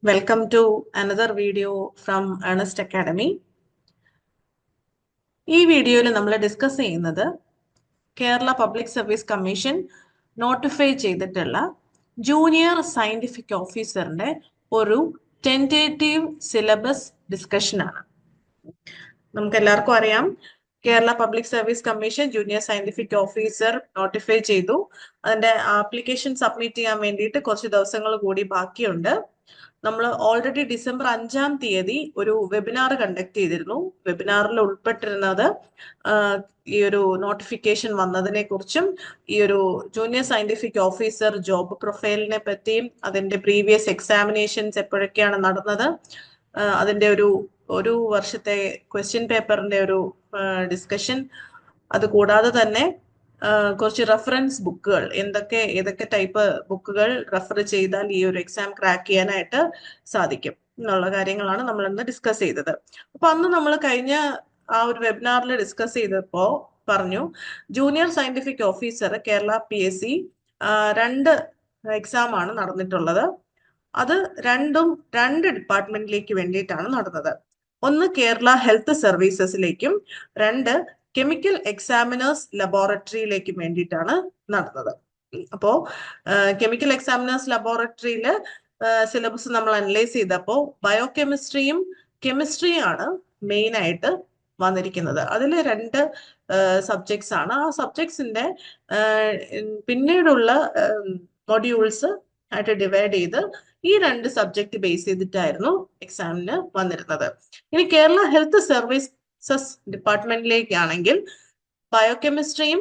Welcome to another video from Earnest Academy. ഈ വീഡിയോയിൽ നമ്മൾ ഡിസ്കസ് ചെയ്യുന്നത് Kerala public service commission notify ചെയ്തിട്ടുള്ള ജൂനിയർ സയന്റിഫിക് ഓഫീസറിന്റെ ഒരു ടെന്റേറ്റീവ് സിലബസ് ഡിസ്കഷൻ ആണ്. നമുക്ക് എല്ലാവർക്കും അറിയാം, Kerala public service commission junior scientific officer notify ചെയ്തു. അതിന്റെ ആപ്ലിക്കേഷൻ സബ്മിറ്റ് ചെയ്യാൻ വേണ്ടിയിട്ട് കുറച്ച് ദിവസങ്ങൾ കൂടി ബാക്കിയുണ്ട്. നമ്മൾ ഓൾറെഡി ഡിസംബർ 5-ാം തീയതി ഒരു വെബിനാർ കണ്ടക്ട് ചെയ്തിരുന്നു. വെബിനാറിൽ ഉൾപ്പെട്ടിരുന്നത് ഈ ഒരു നോട്ടിഫിക്കേഷൻ വന്നതിനെ കുറിച്ചും ഈ ഒരു ജൂനിയർ സയന്റിഫിക് ഓഫീസർ ജോബ് പ്രൊഫൈലിനെ പറ്റിയും അതിന്റെ പ്രീവിയസ് എക്സാമിനേഷൻസ് എപ്പോഴൊക്കെയാണ് നടന്നത്, അതിന്റെ ഒരു വർഷത്തെ ക്വസ്റ്റ്യൻ പേപ്പറിന്റെ ഒരു ഡിസ്കഷൻ, അതുകൂടാതെ തന്നെ കുറച്ച് റെഫറൻസ് ബുക്കുകൾ, ഏതൊക്കെ ടൈപ്പ് ബുക്കുകൾ റെഫർ ചെയ്താൽ ഈ ഒരു എക്സാം ക്രാക്ക് ചെയ്യാനായിട്ട് സാധിക്കും എന്നുള്ള കാര്യങ്ങളാണ് നമ്മൾ ഇന്ന് ഡിസ്കസ് ചെയ്തത്. അപ്പൊ അന്ന് നമ്മൾ കഴിഞ്ഞ ആ ഒരു വെബിനാറിൽ ഡിസ്കസ് ചെയ്തപ്പോ പറഞ്ഞു, junior scientific officer Kerala PSC 2 exam ആണ് നടന്നിട്ടുള്ളത്. അത് രണ്ടും 2 ഡിപ്പാർട്ട്മെന്റിലേക്ക് വേണ്ടിയിട്ടാണ് നടന്നത്. ഒന്ന് കേരള ഹെൽത്ത് സർവീസസിലേക്കും 2 കെമിക്കൽ എക്സാമിനേഴ്സ് ലബോറട്ടറിയിലേക്കും വേണ്ടിയിട്ടാണ് നടന്നത്. അപ്പോ കെമിക്കൽ എക്സാമിനേഴ്സ് ലബോറട്ടറിയില് സിലബസ് നമ്മൾ അനലൈസ് ചെയ്തപ്പോ ബയോകെമിസ്ട്രിയും കെമിസ്ട്രിയും ആണ് മെയിൻ ആയിട്ട് വന്നിരിക്കുന്നത്. അതിൽ 2 സബ്ജക്ട്സ് ആണ്. ആ സബ്ജക്ട്സിന്റെ പിന്നീടുള്ള മൊഡ്യൂൾസ് ആയിട്ട് ഡിവൈഡ് ചെയ്ത് ഈ 2 സബ്ജക്ട് ബേസ് ചെയ്തിട്ടായിരുന്നു എക്സാമിന് വന്നിരുന്നത്. ഇനി കേരള ഹെൽത്ത് സർവീസസ് ഡിപ്പാർട്ട്മെന്റിലേക്കാണെങ്കിൽ ബയോകെമിസ്ട്രിയും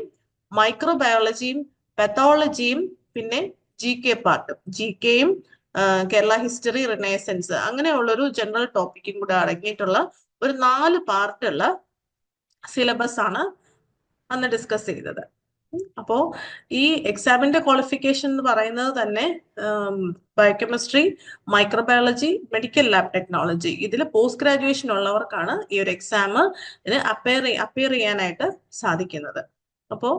മൈക്രോബയോളജിയും പെത്തോളജിയും പിന്നെ GK പാർട്ടും, GKയും കേരള ഹിസ്റ്ററി, റിനൈസൻസ്, അങ്ങനെയുള്ളൊരു ജനറൽ ടോപ്പിക്കും കൂടെ അടങ്ങിയിട്ടുള്ള ഒരു 4 പാർട്ടുള്ള സിലബസ് ആണ് അന്ന് ഡിസ്കസ് ചെയ്തത്. അപ്പോ ഈ എക്സാമിന്റെ ക്വാളിഫിക്കേഷൻ എന്ന് പറയുന്നത് തന്നെ biochemistry, microbiology, medical lab technology, ഇതിൽ പോസ്റ്റ് ഗ്രാജുവേഷൻ ഉള്ളവർക്കാണ് ഈ ഒരു എക്സാമിന് അപ്പിയർ ചെയ്യാനായിട്ട് സാധിക്കുന്നത്. അപ്പോൾ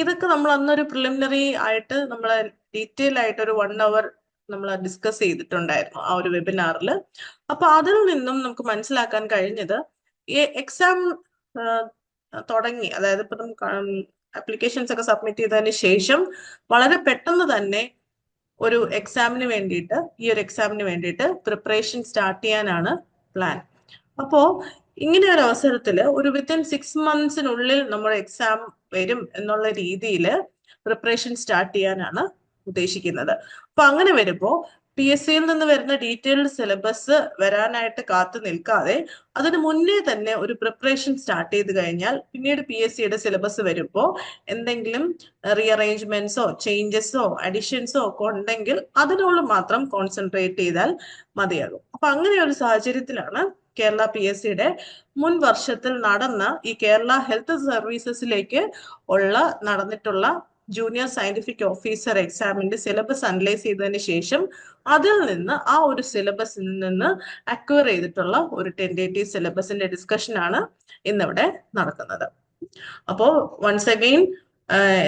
ഇതൊക്കെ നമ്മൾ അന്നൊരു പ്രിലിമിനറി ആയിട്ട് നമ്മൾ ഡീറ്റെയിൽ ആയിട്ട് ഒരു 1 hour നമ്മൾ ഡിസ്കസ് ചെയ്തിട്ടുണ്ടായിരുന്നു ആ ഒരു വെബിനാറിൽ. അപ്പൊ അതിൽ നിന്നും നമുക്ക് മനസ്സിലാക്കാൻ കഴിഞ്ഞത്, ഈ എക്സാം തുടങ്ങി, അതായത് ഇപ്പൊ നമുക്ക് അപ്ലിക്കേഷൻസ് ഒക്കെ സബ്മിറ്റ് ചെയ്തതിന് ശേഷം വളരെ പെട്ടെന്ന് തന്നെ ഈ ഒരു എക്സാമിന് വേണ്ടിയിട്ട് പ്രിപ്പറേഷൻ സ്റ്റാർട്ട് ചെയ്യാനാണ് പ്ലാൻ. അപ്പോ ഇങ്ങനെ ഒരു അവസരത്തിൽ ഒരു വിത്തിൻ 6 months നമ്മുടെ എക്സാം വരും എന്നുള്ള രീതിയിൽ പ്രിപ്പറേഷൻ സ്റ്റാർട്ട് ചെയ്യാനാണ് ഉദ്ദേശിക്കുന്നത്. അപ്പൊ അങ്ങനെ വരുമ്പോ PSCയിൽ നിന്ന് വരുന്ന ഡീറ്റെയിൽഡ് സിലബസ് വരാനായിട്ട് കാത്തു നിൽക്കാതെ അതിന് മുന്നേ തന്നെ ഒരു പ്രിപ്പറേഷൻ സ്റ്റാർട്ട് ചെയ്ത് കഴിഞ്ഞാൽ പിന്നീട് PSCയുടെ സിലബസ് വരുമ്പോൾ എന്തെങ്കിലും റീഅറേഞ്ച്മെന്റ്സോ ചേഞ്ചസോ അഡിഷൻസോ ഒക്കെ ഉണ്ടെങ്കിൽ അതിനോട് മാത്രം കോൺസെൻട്രേറ്റ് ചെയ്താൽ മതിയാകും. അപ്പൊ അങ്ങനെ ഒരു സാഹചര്യത്തിലാണ് കേരള PSCയുടെ മുൻ വർഷത്തിൽ നടന്ന ഈ കേരള ഹെൽത്ത് സർവീസസിലേക്ക് നടന്നിട്ടുള്ള ജൂനിയർ സയന്റിഫിക് ഓഫീസർ എക്സാമിന്റെ സിലബസ് അനലൈസ് ചെയ്തതിന് ശേഷം അതിൽ നിന്ന് ആ ഒരു സിലബസിൽ നിന്ന് അക്വയർ ചെയ്തിട്ടുള്ള ഒരു ടെന്റേറ്റീവ് സിലബസിന്റെ ഡിസ്കഷൻ ആണ് ഇന്നിവിടെ നടക്കുന്നത്. അപ്പോ വൺസ് അഗെയിൻ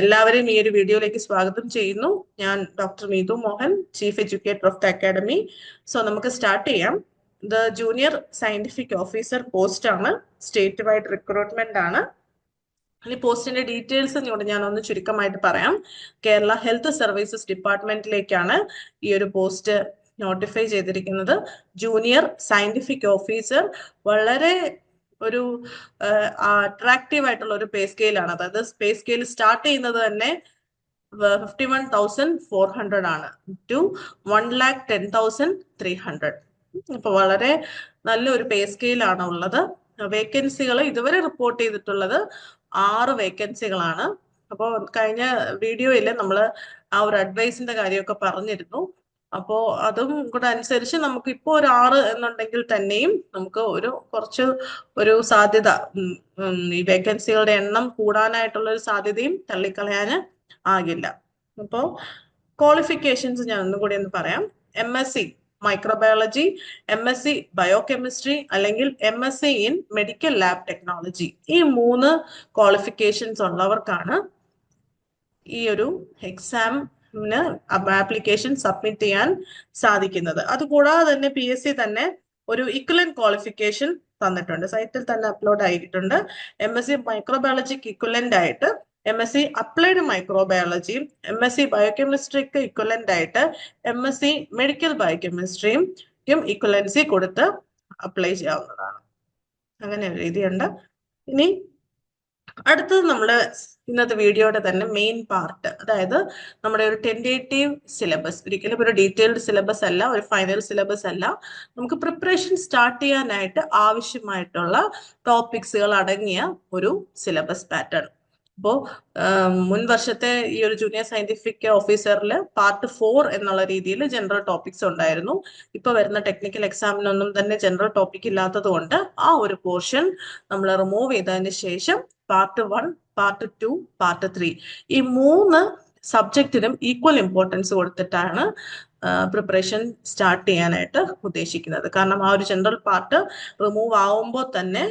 എല്ലാവരെയും ഈ ഒരു വീഡിയോയിലേക്ക് സ്വാഗതം ചെയ്യുന്നു. ഞാൻ doctor Meethu Mohan, chief educator of the academy. So നമുക്ക് സ്റ്റാർട്ട് ചെയ്യാം. ഇത് ജൂനിയർ സയന്റിഫിക് ഓഫീസർ പോസ്റ്റ് ആണ്, സ്റ്റേറ്റ് വൈഡ് റിക്രൂട്ട്മെന്റ് ആണ്. ഈ പോസ്റ്റിന്റെ ഡീറ്റെയിൽസ് ഞാനൊന്ന് ചുരുക്കമായിട്ട് പറയാം. കേരള ഹെൽത്ത് സർവീസസ് ഡിപ്പാർട്ട്മെന്റിലേക്കാണ് ഈ ഒരു പോസ്റ്റ് നോട്ടിഫൈ ചെയ്തിരിക്കുന്നത്. ജൂനിയർ സയന്റിഫിക് ഓഫീസർ, വളരെ ഒരു അട്രാക്റ്റീവ് ആയിട്ടുള്ള ഒരു പേ സ്കെയിലാണ്. അതായത് പേ സ്കെയിൽ സ്റ്റാർട്ട് ചെയ്യുന്നത് തന്നെ 51,400 ആണ് ടു 1,10,300. അപ്പൊ വളരെ നല്ലൊരു പേ സ്കെയിലാണ് ഉള്ളത്. വേക്കൻസികൾ ഇതുവരെ റിപ്പോർട്ട് ചെയ്തിട്ടുള്ളത് 6 വേക്കൻസികളാണ്. അപ്പോൾ കഴിഞ്ഞ വീഡിയോയിൽ നമ്മൾ ആ ഒരു അഡ്വൈസിന്റെ കാര്യമൊക്കെ പറഞ്ഞിരുന്നു. അപ്പോ അതും കൂടെ അനുസരിച്ച് നമുക്ക് ഇപ്പോൾ ഒരു 6 എന്നുണ്ടെങ്കിൽ തന്നെയും നമുക്ക് കുറച്ച് ഒരു സാധ്യത, ഈ വേക്കൻസികളുടെ എണ്ണം കൂടാനായിട്ടുള്ള ഒരു സാധ്യതയും തള്ളിക്കളയാൻ ആകില്ല. അപ്പോൾ ക്വാളിഫിക്കേഷൻസ് ഞാൻ ഒന്നുകൂടി ഒന്ന് പറയാം. MSc മൈക്രോബയോളജി, MSc ബയോകെമിസ്ട്രി അല്ലെങ്കിൽ MSc in medical lab technology, ഈ 3 ക്വാളിഫിക്കേഷൻസ് ഉള്ളവർക്കാണ് ഈ ഒരു എക്സാം ആപ്ലിക്കേഷൻ സബ്മിറ്റ് ചെയ്യാൻ സാധിക്കുന്നത്. അതുകൂടാതെ തന്നെ PSC തന്നെ ഒരു ഇക്വലന്റ് ക്വാളിഫിക്കേഷൻ തന്നിട്ടുണ്ട്, സൈറ്റിൽ തന്നെ അപ്ലോഡ് ആയിട്ടുണ്ട്. MSc മൈക്രോബയോളജിക്ക് ഇക്വലന്റ് ആയിട്ട് MSc അപ്ലൈഡ് മൈക്രോബയോളജിയും MSc ബയോകെമിസ്ട്രിക്ക് ഇക്വലന്റ് ആയിട്ട് MSc മെഡിക്കൽ ബയോകെമിസ്ട്രിയും ഇക്വലൻസി കൊടുത്ത് അപ്ലൈ ചെയ്യാവുന്നതാണ്. അങ്ങനെ ഒരു രീതിയുണ്ട്. ഇനി അടുത്തത് നമ്മള് ഇന്നത്തെ വീഡിയോയുടെ തന്നെ മെയിൻ പാർട്ട്, അതായത് നമ്മുടെ ഒരു ടെൻറ്റേറ്റീവ് സിലബസ്, ഒരിക്കലും ഒരു ഡീറ്റെയിൽഡ് സിലബസ് അല്ല, ഒരു ഫൈനൽ സിലബസ് അല്ല, നമുക്ക് പ്രിപ്പറേഷൻ സ്റ്റാർട്ട് ചെയ്യാനായിട്ട് ആവശ്യമായിട്ടുള്ള ടോപ്പിക്സുകൾ അടങ്ങിയ ഒരു സിലബസ് പാറ്റേൺ. അപ്പോൾ മുൻ വർഷത്തെ ഈ ഒരു ജൂനിയർ സയന്റിഫിക് ഓഫീസറിൽ പാർട്ട് 4 എന്നുള്ള രീതിയിൽ ജനറൽ ടോപ്പിക്സ് ഉണ്ടായിരുന്നു. ഇപ്പൊ വരുന്ന ടെക്നിക്കൽ എക്സാമിനൊന്നും തന്നെ ജനറൽ ടോപ്പിക് ഇല്ലാത്തത് കൊണ്ട് ആ ഒരു പോർഷൻ നമ്മൾ റിമൂവ് ചെയ്തതിന് ശേഷം പാർട്ട് 1, പാർട്ട് 2, പാർട്ട് 3 ഈ 3 സബ്ജക്റ്റിനും ഈക്വൽ ഇമ്പോർട്ടൻസ് കൊടുത്തിട്ടാണ് പ്രിപ്പറേഷൻ സ്റ്റാർട്ട് ചെയ്യാനായിട്ട് ഉദ്ദേശിക്കുന്നത്. കാരണം ആ ഒരു ജനറൽ പാർട്ട് റിമൂവ് ആവുമ്പോൾ തന്നെ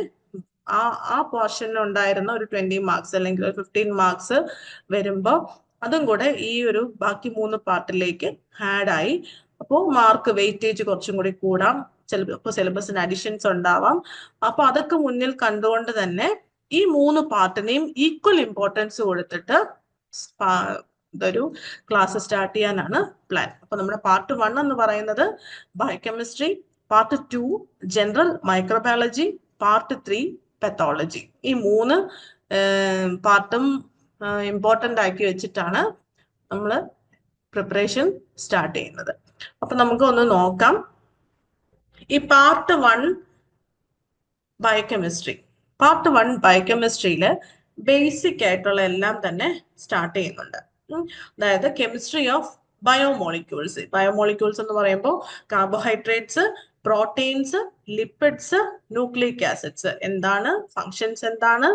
ആ പോർഷനിൽ ഉണ്ടായിരുന്ന ഒരു 20 മാർക്സ് അല്ലെങ്കിൽ 15 മാർക്സ് വരുമ്പോൾ അതും കൂടെ ഈ ഒരു ബാക്കി 3 പാർട്ടിലേക്ക് ആഡ് ആയി. അപ്പോൾ മാർക്ക് വെയിറ്റേജ് കുറച്ചും കൂടി കൂടാം, ചിലപ്പോൾ സിലബസിന് അഡിഷൻസ് ഉണ്ടാവാം. അപ്പൊ അതൊക്കെ മുന്നിൽ കണ്ടുകൊണ്ട് തന്നെ ഈ 3 പാർട്ടിനെയും ഈക്വൽ ഇമ്പോർട്ടൻസ് കൊടുത്തിട്ട് ഇതൊരു ക്ലാസ് സ്റ്റാർട്ട് ചെയ്യാനാണ് പ്ലാൻ. അപ്പൊ നമ്മുടെ പാർട്ട് 1 എന്ന് പറയുന്നത് biochemistry, part 2 general microbiology, part 3 pathology. ഈ 3 പാർട്ടും ഇമ്പോർട്ടൻ്റ് ആക്കി വെച്ചിട്ടാണ് നമ്മൾ പ്രിപ്പറേഷൻ സ്റ്റാർട്ട് ചെയ്യുന്നത്. അപ്പൊ നമുക്ക് ഒന്ന് നോക്കാം. ഈ പാർട്ട് 1 ബയോകെമിസ്ട്രി, പാർട്ട് 1 ബയോകെമിസ്ട്രിയിൽ ബേസിക് ആയിട്ടുള്ള എല്ലാം തന്നെ സ്റ്റാർട്ട് ചെയ്യുന്നുണ്ട്. അതായത് കെമിസ്ട്രി ഓഫ് ബയോമോളിക്യൂൾസ്. ബയോമോളിക്യൂൾസ് എന്ന് പറയുമ്പോൾ carbohydrates, proteins, lipids, nucleic acids എന്താണ്, ഫങ്ഷൻസ് എന്താണ്,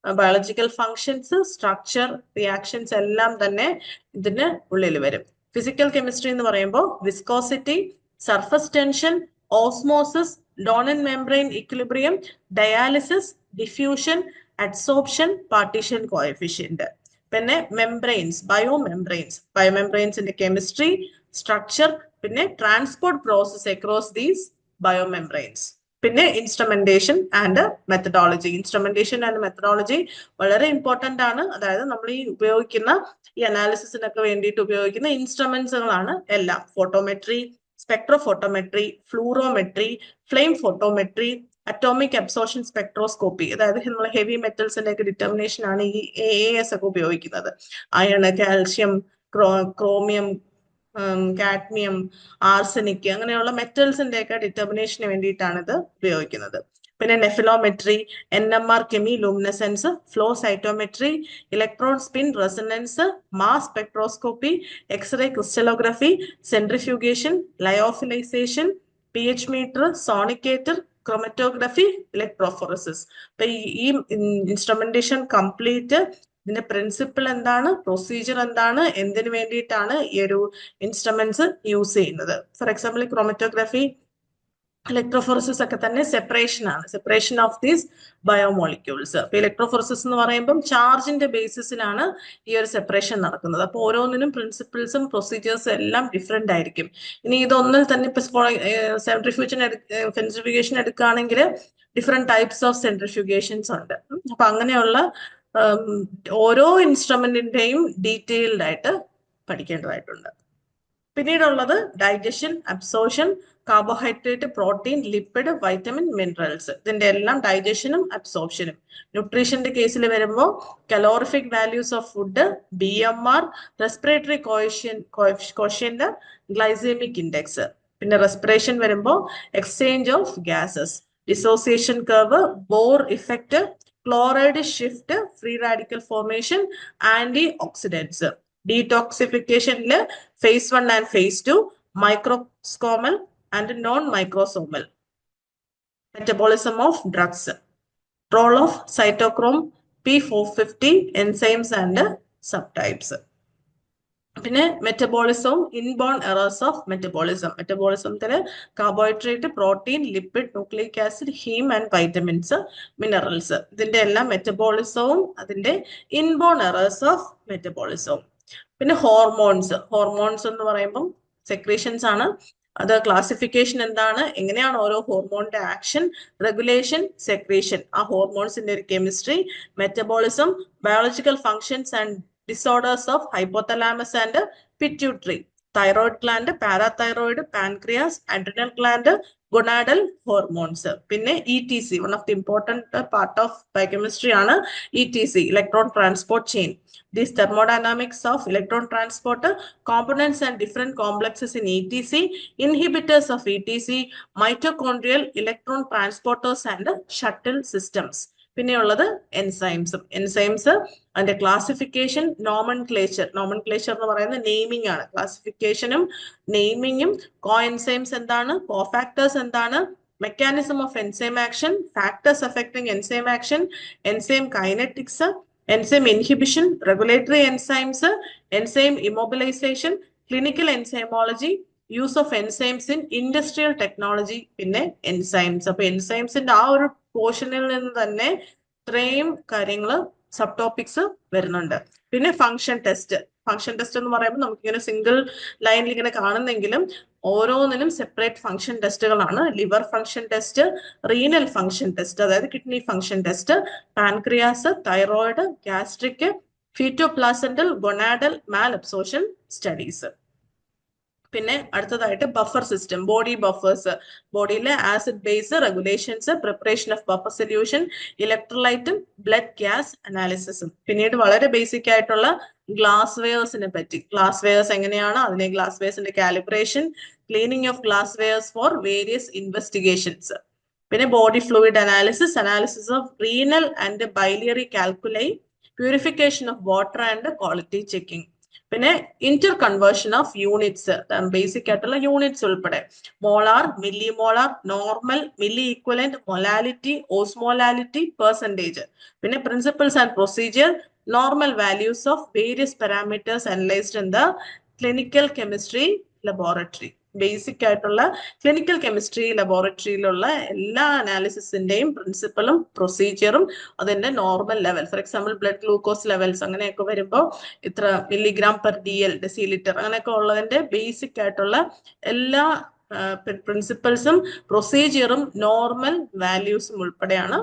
ബയോളജിക്കൽ ഫങ്ഷൻസ്, സ്ട്രക്ചർ, റിയാക്ഷൻസ് എല്ലാം തന്നെ ഇതിന് ഉള്ളിൽ വരും. ഫിസിക്കൽ കെമിസ്ട്രി എന്ന് പറയുമ്പോൾ viscosity, surface tension, osmosis, Donnan membrane equilibrium, dialysis, diffusion, adsorption, partition coefficient. പിന്നെ മെംബ്രെയിൻസ്, ബയോമെംബ്രെയിൻസിന്റെ കെമിസ്ട്രി, സ്ട്രക്ചർ, പിന്നെ transport process across these biomembranes. പിന്നെ instrumentation and methodology. Instrumentation and methodology വളരെ ഇമ്പോർട്ടന്റ് ആണ്. അതായത് നമ്മൾ ഈ ഉപയോഗിക്കുന്ന ഈ അനാലിസിസിനൊക്കെ വേണ്ടിയിട്ട് ഉപയോഗിക്കുന്ന ഇൻസ്ട്രുമെന്റ്സുകളാണ് എല്ലാം. Photometry, spectrophotometry, fluorometry, flame photometry, atomic absorption spectroscopy, അതായത് നമ്മൾ ഹെവി മെറ്റൽസിന്റെ ഒക്കെ ഡിറ്റർമിനേഷൻ ആണ് ഈ AAS ഒക്കെ ഉപയോഗിക്കുന്നത്. Iron, calcium, chromium, cadmium, arsenic അങ്ങനെയുള്ള മെറ്റൽസിന്റെ ഒക്കെ ഡിറ്റർമിനേഷന് വേണ്ടിയിട്ടാണ് ഇത് ഉപയോഗിക്കുന്നത്. പിന്നെ nephelometry, NMR chemiluminescence, flow cytometry, electron spin resonance, mass spectroscopy, x ray crystallography, centrifugation, lyophilisation, pH meter, sonicator, chromatography, electrophoresis. അപ്പൊ ഈ ഇൻസ്ട്രുമെന്റേഷൻ കംപ്ലീറ്റ് ഇതിന്റെ പ്രിൻസിപ്പിൾ എന്താണ്, പ്രൊസീജിയർ എന്താണ്, എന്തിനു വേണ്ടിയിട്ടാണ് ഈ ഒരു ഇൻസ്ട്രുമെന്റ്സ് യൂസ് ചെയ്യുന്നത്. ഫോർ എക്സാമ്പിൾ ക്രോമറ്റോഗ്രഫി, ഇലക്ട്രോഫോറസിസ് ഒക്കെ തന്നെ സെപ്പറേഷൻ ആണ്, സെപ്പറേഷൻ ഓഫ് ദീസ് ബയോമോളിക്യൂൾസ്. അപ്പൊ ഇലക്ട്രോഫോറസിസ് എന്ന് പറയുമ്പോൾ ചാർജിന്റെ ബേസിസിലാണ് ഈ ഒരു സെപ്പറേഷൻ നടക്കുന്നത്. അപ്പൊ ഓരോന്നിനും പ്രിൻസിപ്പിൾസും പ്രൊസീജിയേഴ്സും എല്ലാം ഡിഫറെന്റ് ആയിരിക്കും. ഇനി ഇതൊന്നിൽ തന്നെ ഇപ്പൊ സെൻട്രിഫ്യൂഗേഷൻ എടുക്കുകയാണെങ്കിൽ ഡിഫറെന്റ് ടൈപ്സ് ഓഫ് സെൻട്രിഫ്യൂഗേഷൻസ് ഉണ്ട്. അപ്പൊ അങ്ങനെയുള്ള ഓരോ ഇൻസ്ട്രുമെന്റിന്റെയും ഡീറ്റെയിൽഡ് ആയിട്ട് പഠിക്കേണ്ടതായിട്ടുണ്ട്. പിന്നീടുള്ളത് digestion, absorption, carbohydrate, protein, lipid, vitamin, minerals. ഇതിന്റെ എല്ലാം ഡൈജഷനും അബ്സോർപ്ഷനും. ന്യൂട്രീഷന്റെ കേസിൽ വരുമ്പോൾ calorific values of food, BMR, respiratory quotient, glycaemic index. പിന്നെ റെസ്പിറേഷൻ വരുമ്പോൾ exchange of gases, dissociation curve, Bohr effect, chloride shift, free radical formation, antioxidants. ഡീടോക്സിഫിക്കേഷനില് phase 1 and phase 2, microsomal and non-microsomal. Metabolism of drugs, role of cytochrome P450, enzymes and subtypes. പിന്നെ മെറ്റബോളിസവും inborn errors of metabolism. മെറ്റബോളിസത്തില് carbohydrate, protein, lipid, nucleic acid, haem and vitamins, minerals. ഇതിന്റെ എല്ലാം മെറ്റബോളിസവും അതിന്റെ inborn errors of മെറ്റബോളിസവും. പിന്നെ hormones എന്ന് പറയുമ്പം secretions ആണ്. അത് ക്ലാസിഫിക്കേഷൻ എന്താണ്, എങ്ങനെയാണ് ഓരോ ഹോർമോണിന്റെ ആക്ഷൻ, റെഗുലേഷൻ, സെക്രീഷൻ, ആ ഹോർമോൺസിന്റെ ഒരു chemistry, metabolism, biological functions and disorders of hypothalamus and pituitary, thyroid gland, parathyroid, pancreas, adrenal gland, gonadal hormones. പിന്നെ ETC, one of the important part of biochemistry ആണ് ETC, electron transport chain. These thermodynamics of electron transport, components and different complexes in ETC, inhibitors of ETC, mitochondrial electron transporters and shuttle systems. പിന്നെയുള്ളത് enzymes അതിന്റെ classification, nomenclature എന്ന് പറയുന്നത് naming ആണ്. ക്ലാസിഫിക്കേഷനും നെയിമിങ്ങും, കോ enzymes എന്താണ്, cofactors എന്താണ്, mechanism of enzyme action, factors affecting enzyme action, enzyme kinetics, enzyme inhibition, regulatory enzymes, enzyme immobilization, clinical enzymology, use of enzymes in industrial technology, പിന്നെ enzymes. അപ്പൊ എൻസൈംസിന്റെ ആ ഒരു പോർഷനിൽ നിന്ന് തന്നെ ഇത്രയും കാര്യങ്ങൾ സബ് ടോപ്പിക്സ് വരുന്നുണ്ട്. പിന്നെ ഫംഗ്ഷൻ ടെസ്റ്റ് എന്ന് പറയുമ്പോൾ നമുക്കിങ്ങനെ സിംഗിൾ ലൈനിൽ ഇങ്ങനെ കാണുന്നെങ്കിലും ഓരോന്നിനും സെപ്പറേറ്റ് ഫംഗ്ഷൻ ടെസ്റ്റുകളാണ്. Liver function test, renal function test, അതായത് kidney function test, pancreas, thyroid, gastric, fetoplacental, gonadal malabsorption studies. പിന്നെ അടുത്തതായിട്ട് ബഫർ സിസ്റ്റം, ബോഡി ബഫേഴ്സ്, ബോഡിയിലെ acid base regulations, preparation of buffer solution, ഇലക്ട്രോലൈറ്റും ബ്ലഡ് ഗ്യാസ് അനാലിസിസും. പിന്നീട് വളരെ basic ആയിട്ടുള്ള glass വെയേഴ്സിനെ പറ്റി, ഗ്ലാസ് വെയേഴ്സ് എങ്ങനെയാണ്, അതിനെ ഗ്ലാസ് വെയേഴ്സിന്റെ calibration, cleaning of glass wares for various investigations. പിന്നെ body fluid analysis of renal and biliary calculi, purification of water and quality checking. പിന്നെ interconversion of units, basic ആയിട്ടുള്ള units ഉൾപ്പെടെ molar, millimolar, normal, milliequivalent, molality, osmolality, percentage. പിന്നെ principles and procedure, normal values of various parameters analysed in the clinical chemistry laboratory. Basic ആയിട്ടുള്ള clinical chemistry ലബോറട്ടറിയിലുള്ള എല്ലാ അനാലിസിസിന്റെയും പ്രിൻസിപ്പളും പ്രൊസീജിയറും അതിന്റെ normal level, for example blood glucose levels അങ്ങനെയൊക്കെ വരുമ്പോൾ ഇത്ര milligram per DL, decilitre, അങ്ങനെയൊക്കെ ഉള്ളതിന്റെ ബേസിക് ആയിട്ടുള്ള എല്ലാ പ്രിൻസിപ്പൾസും പ്രൊസീജിയറും നോർമൽ വാല്യൂസും ഉൾപ്പെടെയാണ്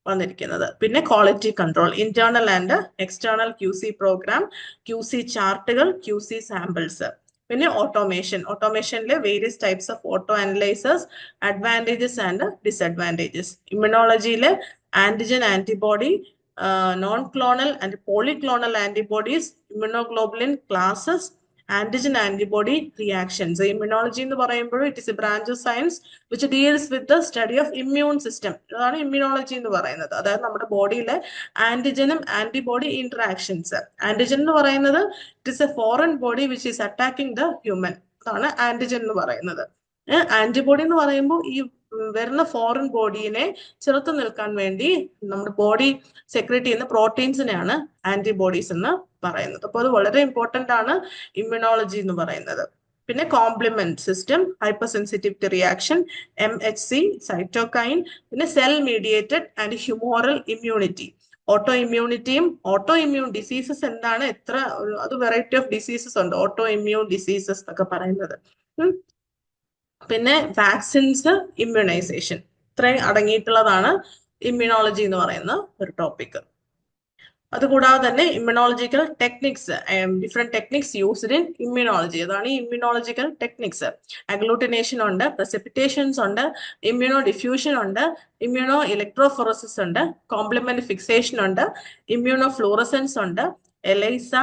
വന്നിരിക്കുന്നത്. പിന്നെ quality control, internal and external QC programme, QC ചാർട്ടുകൾ, QC സാമ്പിൾസ്. പിന്നെ ഓട്ടോമേഷനിലെ various types of auto analysers, advantages and disadvantages. ഇമ്മ്യൂണോളജിയിലെ antigen antibody, monoclonal and polyclonal antibodies, immunoglobulin classes, antigen antibody reactions. Immunology എന്ന് പറയുമ്പോൾ it is a branch of science which deals with the study of immune system. അതാണ് immunology എന്ന് പറയുന്നത്. അതായത് നമ്മുടെ ബോഡിയിലെ ആന്റിജനും ആന്റിബോഡി ഇന്ററാക്ഷൻസ്. ആന്റിജൻ എന്ന് പറയുന്നത് it is A foreign body which is attacking the human, അതാണ് ആന്റിജൻ എന്ന് പറയുന്നത്. ആന്റിബോഡി എന്ന് പറയുമ്പോൾ ഈ വരുന്ന ഫോറിൻ ബോഡീനെ ചെറുത്തു നിൽക്കാൻ വേണ്ടി നമ്മുടെ ബോഡി സെക്രീറ്റ് ചെയ്യുന്ന പ്രോട്ടീൻസിനെയാണ് ആന്റിബോഡീസ് എന്ന് പറയുന്നത്. അപ്പോൾ അത് വളരെ ഇമ്പോർട്ടന്റ് ആണ് ഇമ്മ്യൂണോളജി എന്ന് പറയുന്നത്. പിന്നെ complement system, hypersensitivity reaction, MHC, cytokine, പിന്നെ cell mediated and humoral immunity. Auto ഇമ്മ്യൂണിറ്റിയും ഓട്ടോ ഇമ്മ്യൂൺ ഡിസീസസ് എന്താണ്, അത് വെറൈറ്റി ഓഫ് ഡിസീസസ് ഉണ്ട്, ഓട്ടോ ഇമ്മ്യൂൺ ഡിസീസസ് എന്നൊക്കെ പറയുന്നത്. പിന്നെ വാക്സിൻസ്, ഇമ്മ്യൂണൈസേഷൻ, ഇത്രയും അടങ്ങിയിട്ടുള്ളതാണ് ഇമ്മ്യൂണോളജി എന്ന് പറയുന്ന ഒരു ടോപ്പിക്. അതുകൂടാതെ തന്നെ immunological techniques, different techniques used in immunology. അതാണ് ഈ ഇമ്മ്യൂണോളജിക്കൽ ടെക്നിക്സ്. അഗ്ലൂട്ടിനേഷൻ ഉണ്ട്, പ്രസിപ്പിറ്റേഷൻസ് ഉണ്ട്, ഇമ്മ്യൂണോ ഡിഫ്യൂഷൻ ഉണ്ട്, ഇമ്മ്യൂണോ ഇലക്ട്രോഫോറസിസ് ഉണ്ട്, കോംപ്ലിമെന്റ് ഫിക്സേഷൻ ഉണ്ട്, ഇമ്മ്യൂണോ ഫ്ലൂറസൻസ് ഉണ്ട്, എലൈസ,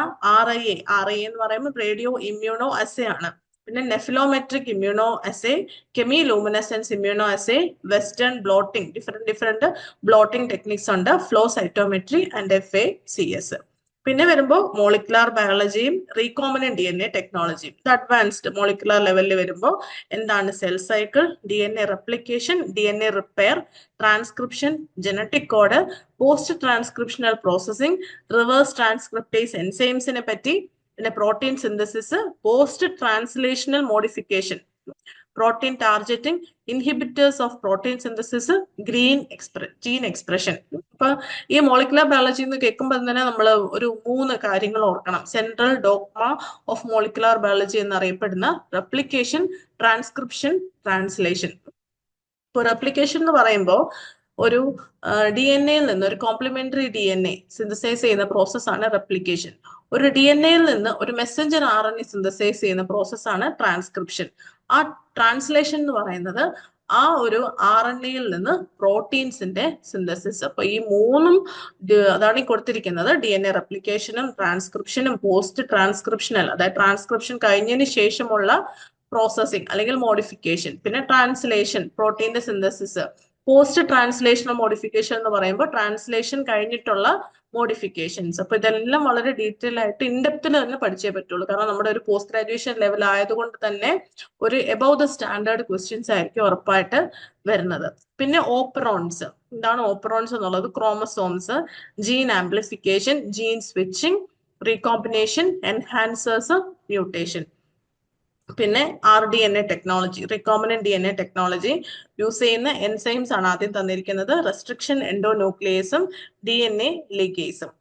RIA എന്ന് പറയുമ്പോൾ റേഡിയോ ഇമ്മ്യൂണോ അസേ ആണ്. പിന്നെ nephelometric immunoassay, chemiluminescence immunoassay, Western blotting, different blotting techniques ഉണ്ട്, ഫ്ലോ സൈറ്റോമെട്രി ആൻഡ് FACS. പിന്നെ വരുമ്പോൾ മോളിക്കുലാർ ബയോളജിയും റീകോമിനന്റ് DNA ടെക്നോളജിയും. അഡ്വാൻസ്ഡ് മോളിക്കുലാർ ലെവലിൽ വരുമ്പോൾ എന്താണ് cell cycle, DNA replication, DNA repair, transcription, genetic code, post transcriptional processing, reverse transcriptase എൻസൈംസിനെ പറ്റി, പിന്നെ protein synthesis, post translational modification, protein targeting, inhibitors of protein synthesis, gene expression. അപ്പൊ ഈ molecular biology എന്ന് കേൾക്കുമ്പോൾ തന്നെ നമ്മൾ ഒരു 3 കാര്യങ്ങൾ ഓർക്കണം. Central dogma of molecular biology എന്നറിയപ്പെടുന്ന റെപ്ലിക്കേഷൻ, ട്രാൻസ്ക്രിപ്ഷൻ, ട്രാൻസ്ലേഷൻ. ഇപ്പോൾ റെപ്ലിക്കേഷൻ എന്ന് പറയുമ്പോൾ ഒരു DNA-യിൽ നിന്ന് ഒരു കോംപ്ലിമെന്ററി DNA സിന്തസൈസ് ചെയ്യുന്ന പ്രോസസ്സാണ് റെപ്ലിക്കേഷൻ. ഒരു DNA-യിൽ നിന്ന് ഒരു മെസ്സഞ്ചർ RNA സിന്തസൈസ് ചെയ്യുന്ന പ്രോസസ്സാണ് ട്രാൻസ്ക്രിപ്ഷൻ. ആ ട്രാൻസ്ലേഷൻ എന്ന് പറയുന്നത് ആ ഒരു RNA-യിൽ നിന്ന് പ്രോട്ടീൻസിന്റെ സിന്തസിസ്. അപ്പൊ ഈ 3 അതാണ് ഈ കൊടുത്തിരിക്കുന്നത്. DNA റെപ്ലിക്കേഷനും ട്രാൻസ്ക്രിപ്ഷനും പോസ്റ്റ് ട്രാൻസ്ക്രിപ്ഷനൽ, അതായത് ട്രാൻസ്ക്രിപ്ഷൻ കഴിഞ്ഞതിന് ശേഷമുള്ള പ്രോസസ്സിംഗ് അല്ലെങ്കിൽ മോഡിഫിക്കേഷൻ, പിന്നെ ട്രാൻസ്ലേഷൻ പ്രോട്ടീന്റെ സിന്തസിസ്. പോസ്റ്റ് ട്രാൻസ്ലേഷണൽ മോഡിഫിക്കേഷൻ എന്ന് പറയുമ്പോൾ ട്രാൻസ്ലേഷൻ കഴിഞ്ഞിട്ടുള്ള മോഡിഫിക്കേഷൻസ്. അപ്പൊ ഇതെല്ലാം വളരെ ഡീറ്റെയിൽ ആയിട്ട് ഇൻഡെപ്തിൽ തന്നെ പഠിച്ചേ പറ്റുള്ളൂ. കാരണം നമ്മുടെ ഒരു പോസ്റ്റ് ഗ്രാജുവേഷൻ ലെവൽ ആയതുകൊണ്ട് തന്നെ ഒരു എബവ് ദ സ്റ്റാൻഡേർഡ് ക്വസ്റ്റ്യൻസ് ആയിരിക്കും ഉറപ്പായിട്ട് വരുന്നത്. പിന്നെ ഓപ്പറോൺസ്. എന്താണ് ഓപ്പറോൺസ് എന്നുള്ളത്? Chromosomes, gene amplification, gene switching, recombination, enhancers, mutation. പിന്നെ RDNA technology, recombinant DNA technology use ചെയ്യുന്ന എൻസൈംസ് ആണ് ആദ്യം തന്നിരിക്കുന്നത്. റെസ്ട്രിക്ഷൻ എൻഡോന്യൂക്ലിയേസും DNA ലിഗേസും.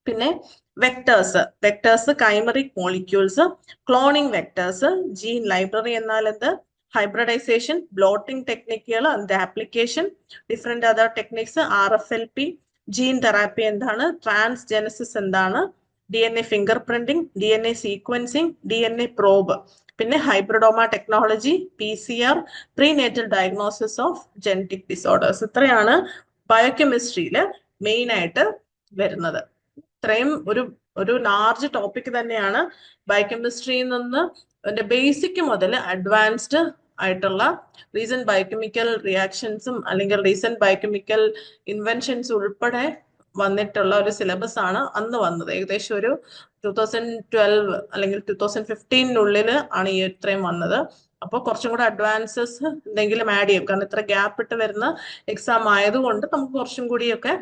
പിന്നെ vectors chimeric molecules, cloning vectors, gene library എന്നാൽ എന്ത്, ഹൈബ്രിഡൈസേഷൻ, ബ്ലോട്ടിംഗ് ടെക്നിക്കുകൾ അതിന്റെ application, different other techniques, RFLP, gene therapy എന്താണ്, ട്രാൻസ്ജെനസിസ് എന്താണ്, DNA fingerprinting, DNA sequencing, DNA probe, പിന്നെ hybridoma technology, PCR, prenatal diagnosis of genetic disorders. ഇത്രയാണ് ബയോകെമിസ്ട്രിയിൽ main ആയിട്ട് വരുന്നത്. ഇത്രയും ഒരു ലാർജ് ടോപ്പിക് തന്നെയാണ്. ബയോകെമിസ്ട്രിയിൽ നിന്ന് അതിന്റെ ബേസിക് മുതൽ അഡ്വാൻസ്ഡ് ആയിട്ടുള്ള റീസെന്റ് ബയോകെമിക്കൽ റിയാക്ഷൻസും അല്ലെങ്കിൽ റീസെന്റ് ബയോകെമിക്കൽ ഇൻവെൻഷൻസ് ഉൾപ്പെടെ വന്നിട്ടുള്ള ഒരു സിലബസ് ആണ് അന്ന് വന്നത്. ഏകദേശം ഒരു 2012 അല്ലെങ്കിൽ 2015 ആണ് ഈ ഇത്രയും വന്നത്. അപ്പോൾ കുറച്ചും കൂടെ അഡ്വാൻസസ് എന്തെങ്കിലും ആഡ് ചെയ്യും. കാരണം ഇത്ര ഗ്യാപ്പ് ഇട്ട് വരുന്ന എക്സാം ആയതുകൊണ്ട് നമുക്ക് കുറച്ചും കൂടിയൊക്കെ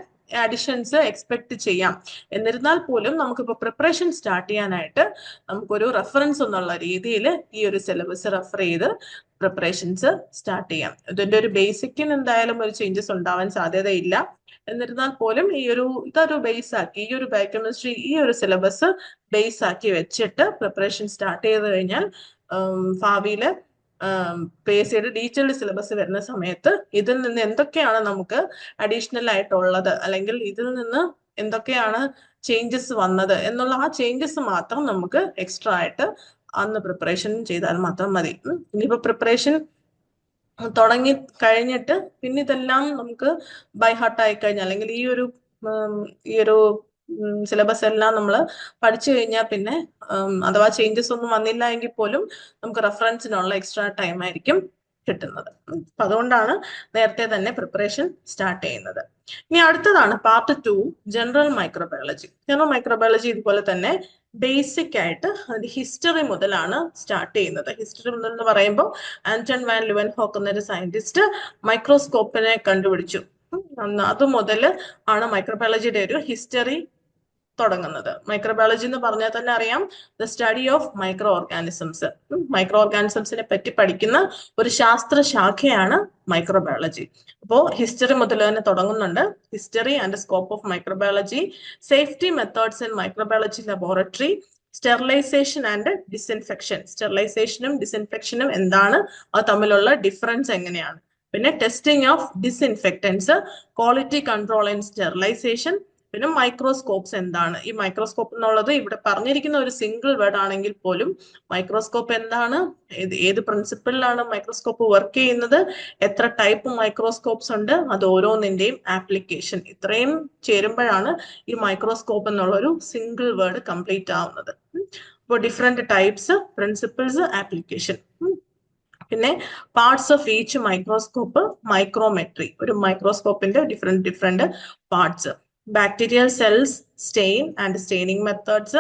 അഡിഷൻസ് എക്സ്പെക്ട് ചെയ്യാം. എന്നിരുന്നാൽ പോലും നമുക്കിപ്പോൾ പ്രിപ്പറേഷൻ സ്റ്റാർട്ട് ചെയ്യാനായിട്ട് നമുക്കൊരു റെഫറൻസ് എന്നുള്ള രീതിയിൽ ഈ ഒരു സിലബസ് റെഫർ ചെയ്ത് പ്രിപ്പറേഷൻസ് സ്റ്റാർട്ട് ചെയ്യാം. ഇതിന്റെ ഒരു ബേസിക്കിന് എന്തായാലും ഒരു ചേഞ്ചസ് ഉണ്ടാവാൻ സാധ്യതയില്ല. എന്നിരുന്നാൽ പോലും ഇതൊരു ബേസ് ആക്കി, ഈ ഒരു ബയോകെമിസ്ട്രി ഈ ഒരു സിലബസ് ബേസ് ആക്കി വെച്ചിട്ട് പ്രിപ്പറേഷൻ സ്റ്റാർട്ട് ചെയ്ത് കഴിഞ്ഞാൽ ഭാവിയിൽ PSCയുടെ ഡീറ്റെയിൽഡ് സിലബസ് വരുന്ന സമയത്ത് ഇതിൽ നിന്ന് എന്തൊക്കെയാണ് നമുക്ക് അഡീഷണൽ ആയിട്ടുള്ളത് അല്ലെങ്കിൽ ഇതിൽ നിന്ന് എന്തൊക്കെയാണ് ചേഞ്ചസ് വന്നത് എന്നുള്ള ആ ചേഞ്ചസ് മാത്രം നമുക്ക് എക്സ്ട്രാ ആയിട്ട് അന്ന് പ്രിപ്പറേഷൻ ചെയ്താൽ മാത്രം മതി. ഇനിയിപ്പോ പ്രിപ്പറേഷൻ തുടങ്ങി കഴിഞ്ഞിട്ട് പിന്നെ ഇതെല്ലാം നമുക്ക് ബൈ ഹാർട്ട് ആയി കഴിഞ്ഞാൽ അല്ലെങ്കിൽ ഈ ഒരു സിലബസ് എല്ലാം നമ്മൾ പഠിച്ചു കഴിഞ്ഞാൽ പിന്നെ അഥവാ ചേഞ്ചസ് ഒന്നും വന്നില്ല എങ്കിൽ പോലും നമുക്ക് റെഫറൻസിനുള്ള എക്സ്ട്രാ ടൈം ആയിരിക്കും കിട്ടുന്നത്. അപ്പൊ അതുകൊണ്ടാണ് നേരത്തെ തന്നെ പ്രിപ്പറേഷൻ സ്റ്റാർട്ട് ചെയ്യുന്നത്. ഇനി അടുത്തതാണ് part 2, general microbiology. General microbiology ഇതുപോലെ തന്നെ ബേസിക് ആയിട്ട് അത് ഹിസ്റ്ററി മുതലാണ് സ്റ്റാർട്ട് ചെയ്യുന്നത്. ഹിസ്റ്ററി മുതൽ എന്ന് പറയുമ്പോൾ ആന്റൺ വാൻ ലുവൻഹോക്ക് എന്നൊരു സയന്റിസ്റ്റ് മൈക്രോസ്കോപ്പിനെ കണ്ടുപിടിച്ചു. അത് മുതൽ ആണ് മൈക്രോബയോളജിയുടെ ഒരു ഹിസ്റ്ററി തുടങ്ങുന്നത്. മൈക്രോബയോളജി എന്ന് പറഞ്ഞാൽ തന്നെ അറിയാം, the study of microorganisms. മൈക്രോ ഓർഗാനിസംസിനെ പറ്റി പഠിക്കുന്ന ഒരു ശാസ്ത്ര ശാഖയാണ് മൈക്രോബയോളജി. അപ്പോൾ ഹിസ്റ്ററി മുതൽ തന്നെ തുടങ്ങുന്നുണ്ട്. History and scope of microbiology, safety methods in microbiology laboratory, sterilisation and disinfection. സ്റ്റെറിലൈസേഷനും ഡിസ്ഇൻഫെക്ഷനും എന്താണ്, അത് തമ്മിലുള്ള ഡിഫറൻസ് എങ്ങനെയാണ്, പിന്നെ testing of disinfectants, quality control and sterilisation, പിന്നെ മൈക്രോസ്കോപ്സ് എന്താണ്. ഈ മൈക്രോസ്കോപ്പ് എന്നുള്ളത് ഇവിടെ പറഞ്ഞിരിക്കുന്ന ഒരു സിംഗിൾ വേർഡ് ആണെങ്കിൽ പോലും മൈക്രോസ്കോപ്പ് എന്താണ്, ഏത് പ്രിൻസിപ്പിളിലാണ് മൈക്രോസ്കോപ്പ് വർക്ക് ചെയ്യുന്നത്, എത്ര ടൈപ്പ് മൈക്രോസ്കോപ്സ് ഉണ്ട്, അത് ഓരോന്നിന്റെയും ആപ്ലിക്കേഷൻ, ഇത്രയും ചേരുമ്പോഴാണ് ഈ മൈക്രോസ്കോപ്പ് എന്നുള്ള ഒരു സിംഗിൾ വേർഡ് കംപ്ലീറ്റ് ആവുന്നത്. അപ്പോൾ ഡിഫറെന്റ് ടൈപ്സ്, പ്രിൻസിപ്പിൾസ്, ആപ്ലിക്കേഷൻ. പിന്നെ parts of each microscope, micrometry, ഒരു മൈക്രോസ്കോപ്പിന്റെ different parts, bacterial cells, stain and staining methods,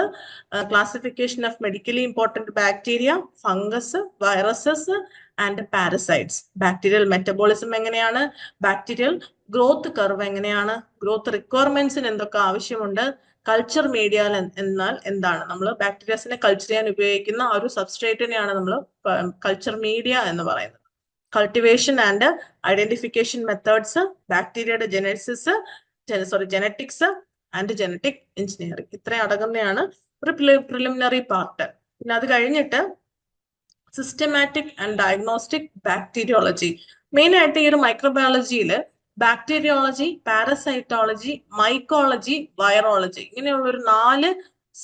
classification of medically important bacteria, fungus, viruses and parasites. Bacterial metabolism എങ്ങനെയാണ്, bacterial growth curve എങ്ങനെയാണ്, growth റിക്വയർമെന്റ്സിന് എന്തൊക്കെ ആവശ്യമുണ്ട്, culture media എന്നാൽ എന്താണ്? നമ്മൾ ബാക്ടീരിയസിനെ കൾച്ചർ ചെയ്യാൻ ഉപയോഗിക്കുന്ന ആ ഒരു സബ്സ്ട്രേറ്റിനെയാണ് നമ്മൾ കൾച്ചർ മീഡിയ എന്ന് പറയുന്നത്. കൾട്ടിവേഷൻ ആൻഡ് ഐഡന്റിഫിക്കേഷൻ മെത്തേഡ്സ്, ബാക്ടീരിയയുടെ ജെനറ്റിക്സ് ആൻഡ് ജെനറ്റിക് എഞ്ചിനീയറിംഗ്, ഇത്രയും അടങ്ങുന്നതാണ് ഒരു പ്രിലിമിനറി പാർട്ട്. പിന്നെ അത് കഴിഞ്ഞിട്ട് systematic and diagnostic bacteriology. Main ആയിട്ട് ഈ ഒരു മൈക്രോബയോളജിയിൽ ബാക്ടീരിയോളജി, പാരസൈറ്റോളജി, മൈക്കോളജി, വൈറോളജി, ഇങ്ങനെയുള്ള ഒരു 4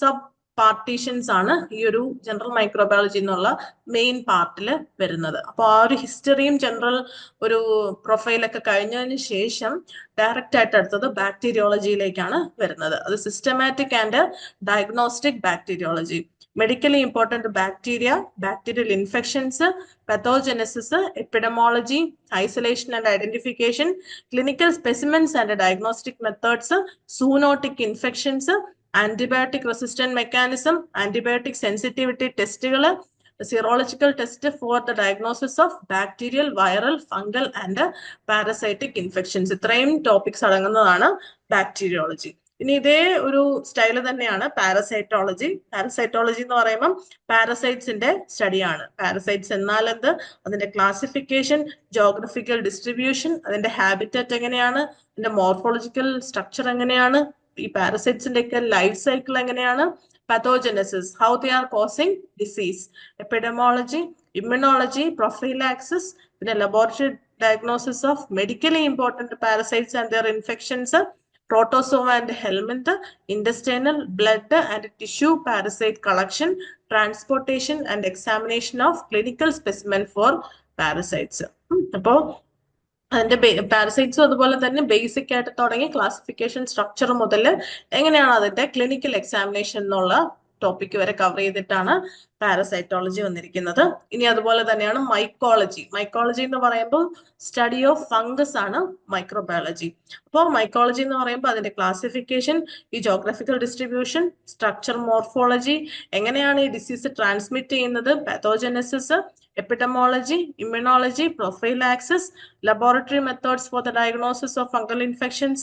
സബ് പാർട്ടീഷൻസ് ആണ് ഈ ഒരു ജനറൽ മൈക്രോബയോളജി എന്നുള്ള മെയിൻ പാർട്ടിൽ വരുന്നത്. അപ്പോൾ ആ ഒരു ഹിസ്റ്ററിയും ജനറൽ ഒരു പ്രൊഫൈലൊക്കെ കഴിഞ്ഞതിന് ശേഷം ഡയറക്റ്റ് ആയിട്ട് അടുത്തത് ബാക്ടീരിയോളജിയിലേക്കാണ് വരുന്നത്. അത് systematic and diagnostic bacteriology. Medically important bacteria, bacterial infections, pathogenesis, epidemiology, isolation and identification, clinical specimens and diagnostic methods, zoonotic infections, antibiotic resistant mechanism, antibiotic sensitivity testകൾ, serological test for the diagnosis of bacterial, viral, fungal and parasitic infections. ഇത്രയും topics അടങ്ങുന്നതാണ് bacteriology. ഇനി ഇതേ ഒരു style തന്നെയാണ് പാരസൈറ്റോളജി. പാരസൈറ്റോളജി എന്ന് പറയുമ്പോൾ പാരസൈറ്റ്സിന്റെ സ്റ്റഡിയാണ്. Parasites എന്നാൽ എന്ത്, അതിന്റെ ക്ലാസിഫിക്കേഷൻ, ജോഗ്രഫിക്കൽ ഡിസ്ട്രിബ്യൂഷൻ, അതിന്റെ ഹാബിറ്ററ്റ് എങ്ങനെയാണ്, അതിന്റെ മോർഫോളജിക്കൽ സ്ട്രക്ചർ എങ്ങനെയാണ്, ഈ പാരസൈറ്റ്സിന്റെ ഒക്കെ ലൈഫ് സൈക്കിൾ എങ്ങനെയാണ്, pathogenesis, how they are causing disease, epidemiology, immunology, prophylaxis, പിന്നെ laboratory diagnosis of medically important parasites and their infections, protozoa and helminth, intestinal, blood and tissue parasite collection, transportation and examination of clinical specimen for parasites. അപ്പോൾ അതിന്റെ പാരസൈറ്റ്സും അതുപോലെ തന്നെ basic ആയിട്ട് തുടങ്ങി classification structure മുതൽ എങ്ങനെയാണ് അതിന്റെ ക്ലിനിക്കൽ എക്സാമിനേഷൻ എന്നുള്ള ടോപ്പിക് വരെ കവർ ചെയ്തിട്ടാണ് പാരസൈറ്റോളജി വന്നിരിക്കുന്നത്. ഇനി അതുപോലെ തന്നെയാണ് മൈക്കോളജി. മൈക്കോളജി എന്ന് പറയുമ്പോൾ സ്റ്റഡി ഓഫ് ഫംഗസ് ആണ് മൈക്രോബയോളജി. അപ്പോൾ മൈക്കോളജി എന്ന് പറയുമ്പോൾ അതിന്റെ ക്ലാസിഫിക്കേഷൻ, ഈ ജോഗ്രഫിക്കൽ ഡിസ്ട്രിബ്യൂഷൻ, സ്ട്രക്ചർ, മോർഫോളജി, എങ്ങനെയാണ് ഈ ഡിസീസ് ട്രാൻസ്മിറ്റ് ചെയ്യുന്നത്, പാത്തോജനസിസ്, epidemiology, immunology, prophylaxis, laboratory methods for the diagnosis of fungal infections,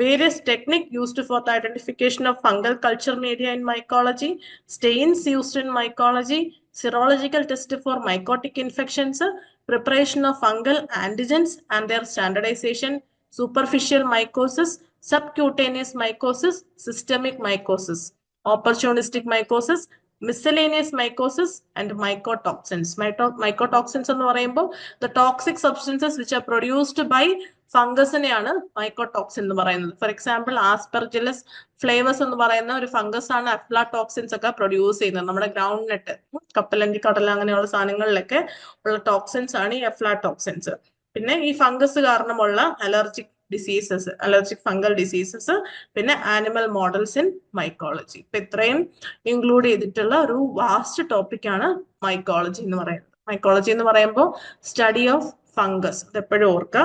various techniques used for the identification of fungal culture media in mycology, stains used in mycology, serological test for mycotic infections, preparation of fungal antigens and their standardization, superficial mycosis, subcutaneous mycosis, systemic mycosis, opportunistic mycosis, miscellaneous mycosis and mycotoxins. Mycotoxins എന്ന് പറയുമ്പോൾ the toxic substances which are produced by ഫംഗസിനെയാണ് mycotoxin എന്ന് പറയുന്നത്. For example Aspergillus flavours എന്ന് പറയുന്ന ഒരു fungus ആണ് അഫ്ലാടോക്സിൻസ് ഒക്കെ പ്രൊഡ്യൂസ് ചെയ്യുന്നത്. നമ്മുടെ ഗ്രൗണ്ട് നെറ്റ്, കപ്പലണ്ടി, കടല അങ്ങനെയുള്ള സാധനങ്ങളിലൊക്കെ ഉള്ള ടോക്സിൻസ് ആണ് ഈ അഫ്ലാടോക്സിൻസ്. പിന്നെ ഈ ഫംഗസ് കാരണമുള്ള allergic diseases, allergic fungal diseases, പിന്നെ ആനിമൽ മോഡൽസ് ഇൻ മൈക്കോളജി. ഇപ്പൊ ഇത്രയും ഇൻക്ലൂഡ് ചെയ്തിട്ടുള്ള ഒരു വാസ്റ്റ് ടോപ്പിക്കാണ് മൈക്കോളജി എന്ന് പറയുന്നത്. മൈക്കോളജി എന്ന് പറയുമ്പോൾ സ്റ്റഡി ഓഫ് ഫംഗസ്, അതെപ്പോഴും ഓർക്കുക.